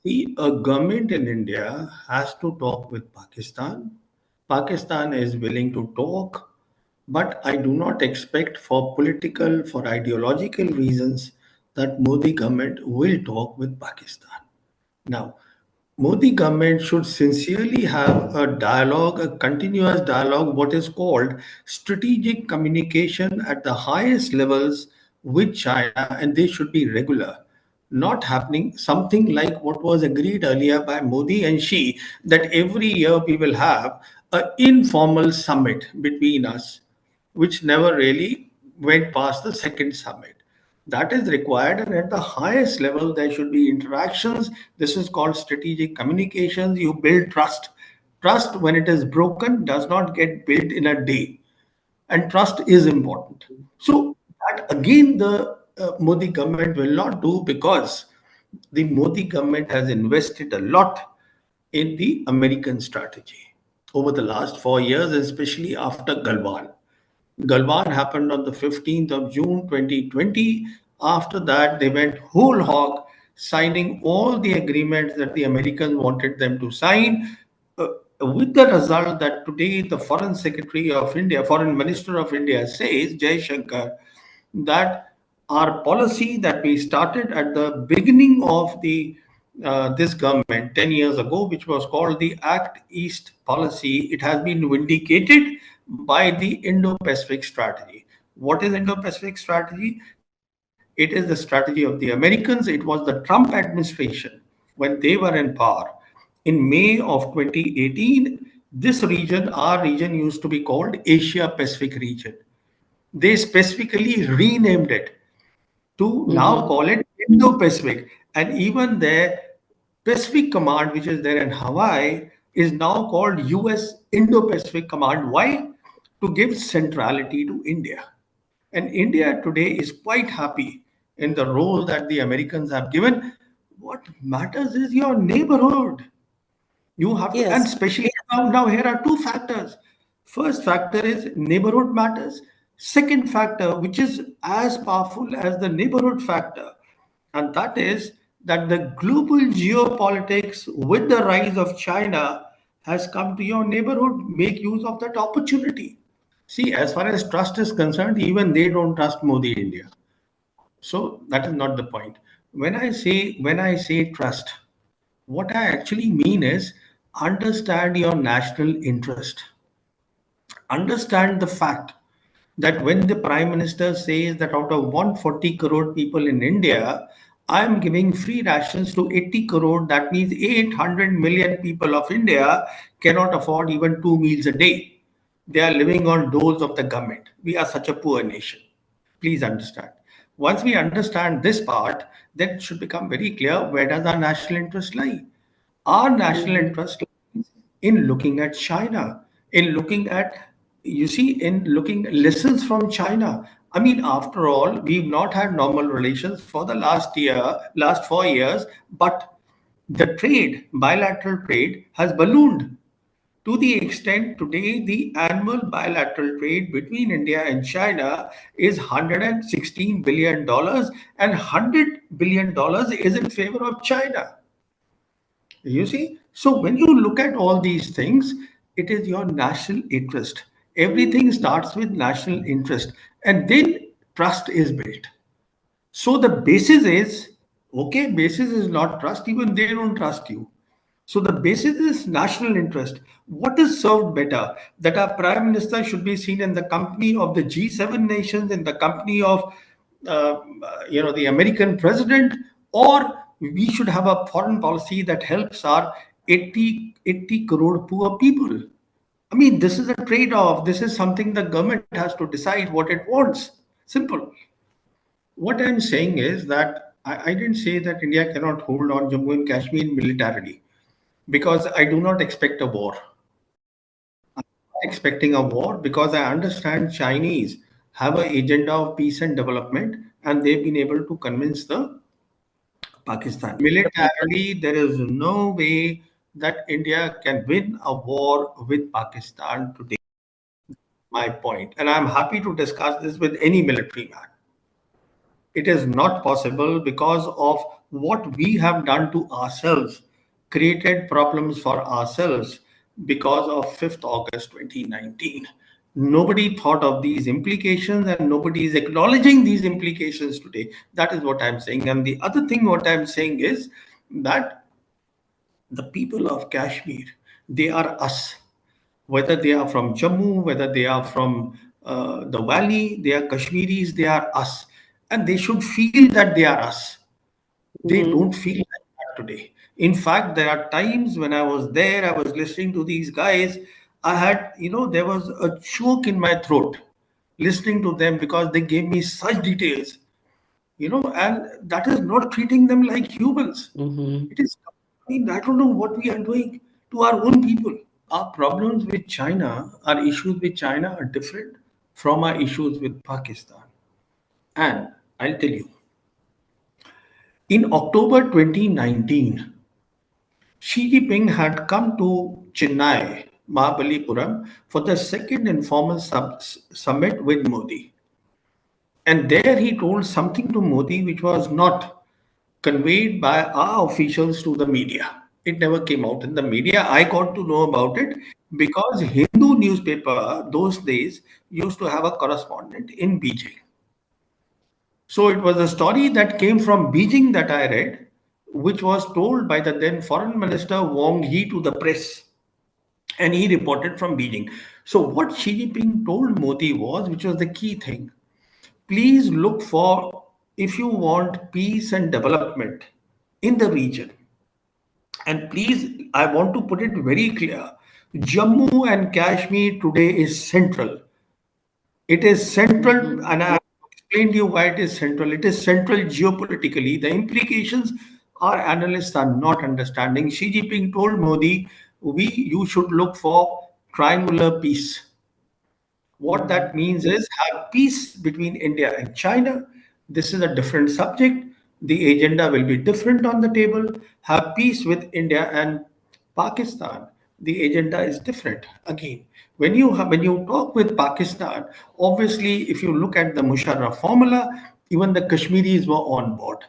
See, a government in India has to talk with Pakistan. Pakistan is willing to talk, but I do not expect for political, for ideological reasons that Modi government will talk with Pakistan. Now, Modi government should sincerely have a dialogue, a continuous dialogue, what is called strategic communication at the highest levels with China, and they should be regular. Not happening something like what was agreed earlier by Modi and Xi, that every year we will have an informal summit between us, which never really went past the second summit. That is required, and at the highest level, there should be interactions. This is called strategic communications. You build trust. Trust, when it is broken, does not get built in a day, and trust is important. So, that again, the Modi government will not do, because the Modi government has invested a lot in the American strategy over the last 4 years, especially after Galwan. Galwan happened on the 15th of June 2020. After that, they went whole hog, signing all the agreements that the Americans wanted them to sign, uh, with the result that today the Foreign Secretary of India, Foreign Minister of India says, Jay Shankar, that our policy that we started at the beginning of the this government 10 years ago, which was called the Act East policy, it has been vindicated by the Indo-Pacific strategy. What is Indo-Pacific strategy? It is the strategy of the Americans. It was the Trump administration when they were in power. In May of 2018, this region, our region, used to be called Asia Pacific region. They specifically renamed it to now Mm-hmm. call it Indo-Pacific. And even their Pacific Command, which is there in Hawaii, is now called US Indo-Pacific Command. Why? To give centrality to India. And India today is quite happy in the role that the Americans have given. What matters is your neighborhood. You have to, and Yes. especially now here are two factors. First factor is neighborhood matters. Second factor, which is as powerful as the neighborhood factor, and that is that the global geopolitics with the rise of China has come to your neighborhood. Make use of that opportunity. See, as far as trust is concerned, even they don't trust Modi India. So that is not the point. When I say trust, what I actually mean is understand your national interest. Understand the fact that when the Prime Minister says that out of 140 crore people in India, I am giving free rations to 80 crore, that means 800 million people of India cannot afford even 2 meals a day. They are living on doles of the government. We are such a poor nation. Please understand. Once we understand this part, then it should become very clear, where does our national interest lie? Our national Mm-hmm. interest lies in looking at China, in looking at, you see, in looking lessons from China. I mean, after all, we've not had normal relations for the last 4 years, but the trade, bilateral trade, has ballooned to the extent today the annual bilateral trade between India and China is $116 billion, and $100 billion is in favor of China. You see? So when you look at all these things, it is your national interest. Everything starts with national interest, and then trust is built. So the basis is, okay, basis is not trust, even they don't trust you. So the basis is national interest. What is served better? That our prime minister should be seen in the company of the G7 nations, in the company of the American president, or we should have a foreign policy that helps our 80 crore poor people. I mean, this is a trade-off. This is something the government has to decide what it wants. Simple. What I'm saying is that I didn't say that India cannot hold on Jammu and Kashmir militarily, because I do not expect a war. Expecting a war because I understand Chinese have an agenda of peace and development, and they've been able to convince the Pakistan. Militarily, there is no way that India can win a war with Pakistan today. My point, and I'm happy to discuss this with any military man. It is not possible because of what we have done to ourselves, created problems for ourselves because of 5th August 2019. Nobody thought of these implications and nobody is acknowledging these implications today. That is what I'm saying. And the other thing, what I'm saying is that the people of Kashmir, they are us. Whether they are from Jammu, whether they are from the valley, they are Kashmiris, they are us. And they should feel that they are us. They Mm-hmm. don't feel like that today. In fact, there are times when I was there, I was listening to these guys. I had, there was a choke in my throat listening to them because they gave me such details, and that is not treating them like humans. Mm-hmm. It is, I mean, I don't know what we are doing to our own people. Our problems with China, our issues with China are different from our issues with Pakistan. And I'll tell you, in October 2019, Xi Jinping had come to Chennai, Mahabalipuram, for the second informal summit with Modi. And there he told something to Modi which was not conveyed by our officials to the media. It never came out in the media. I got to know about it because Hindu newspaper those days used to have a correspondent in Beijing. So it was a story that came from Beijing that I read, which was told by the then Foreign Minister Wang Yi to the press, and he reported from Beijing. So what Xi Jinping told Modi was, which was the key thing, please look for, if you want peace and development in the region, and please, I want to put it very clear, Jammu and Kashmir today is central. It is central, Mm-hmm. and I have explained to you why it is central. It is central geopolitically. The implications our analysts are not understanding. Xi Jinping told Modi, you should look for triangular peace. What that Mm-hmm. means is have peace between India and China. This is a different subject. The agenda will be different on the table. Have peace with India and Pakistan. The agenda is different. Again, when you talk with Pakistan, obviously, if you look at the Musharraf formula, even the Kashmiris were on board.